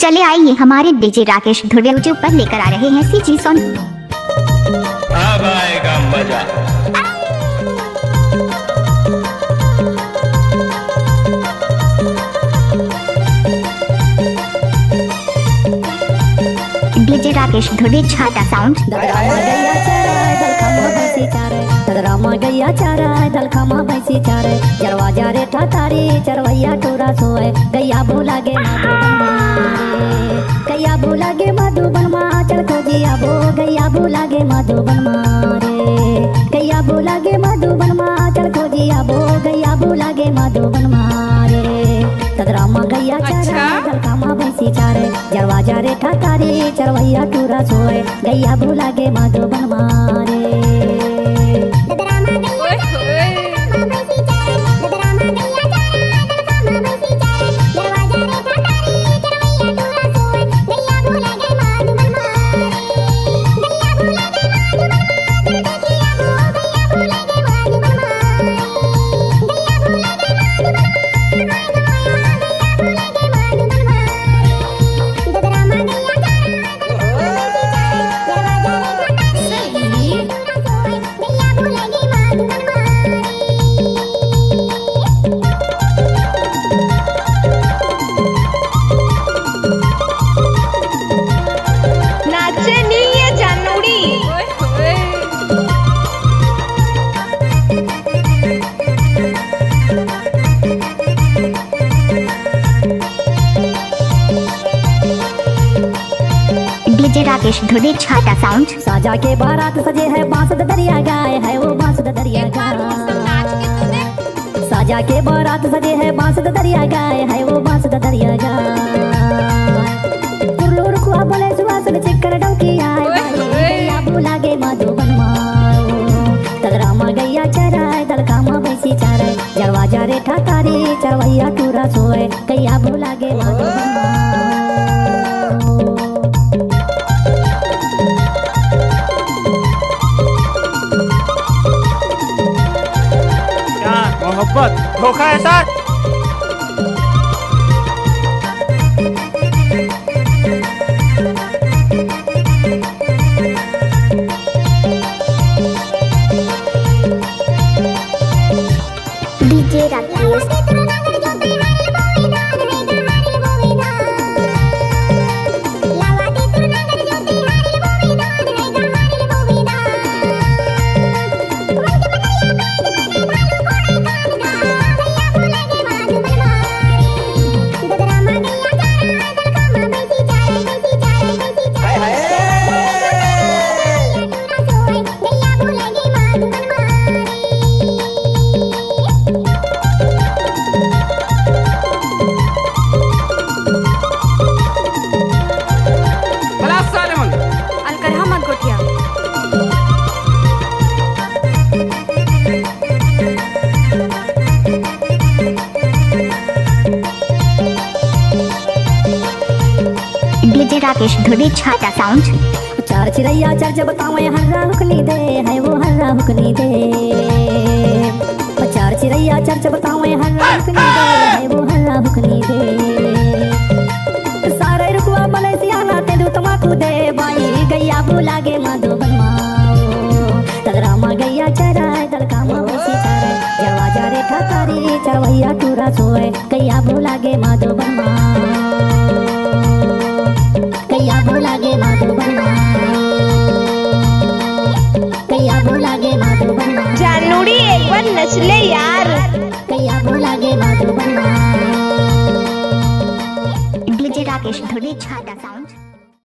चले आइए हमारे डीजे राकेश धुर्वे यूट्यूब पर लेकर आ रहे हैं सीजी सॉन्ग। अब आएगा मजा। डीजे राकेश धुर्वे छाता साउंड। रामा गैया चारा दलखामा भैंसी चारे जरवा जा रे ठातारी चरवैया टोरा सोए गैया बोला गे गैया बोला गे मधुबन माँ चल खोजिया बो गैया बोला गे मधुबन मारे गैया बोला गे मधुबन माँ चल खोजिया बो गैया बोला गे मधुबन मारे रामा गैया चारा दलखामा भैंसी चारे जरवा जा रे ठातारी चरवैया टोरा सोए गैया बोला गे मधुबन मारे। डीजे राकेश धुर्वे छाता साउंड। साजा के बारात सजे है बांस दरिया गाय है वो बांस दरिया गाय। साजा के बारात सजे है बांस दरिया गाय है वो बांस दरिया गाय। कुरलू रुखवा बोले सुवासन चिक्कर डौकी आए गैया बोला गे मधुबन मारो रामा गैया चराय दलखामा भैंसी चारे जरवा जा रे ठातारी चरवैया टूरा सोए गैया बोला गे मधुबन मारो। मोहब्बत धोखा है सर। डीजे राकेश डीजे राकेश धुर्वे छाता साउंड। चार चिड़ैया चार जब बतावे हर्रा हुकनी दे है वो हर्रा हुकनी दे। चार चिड़ैया चार जब बतावे हर्रा हुकनी दे है वो हर्रा हुकनी दे। सारे रुकवा बले सियाना ते दू तमाकू दे बाई गैया बोला गे मधुबन मारो रामा गैया चराय दलखामा भैंसी चारे जरवा जा रे ठातारी चरवैया टूरा सोए गैया बोला गे मधुबन मारो गैया बोला गे मधुबन मारो गैया बोला गे मधुबन मारो। जानूड़ी एक बार नचले यार। गैया बोला गे मधुबन मारो। डीजे राकेश धुर्वे छाता साउंड।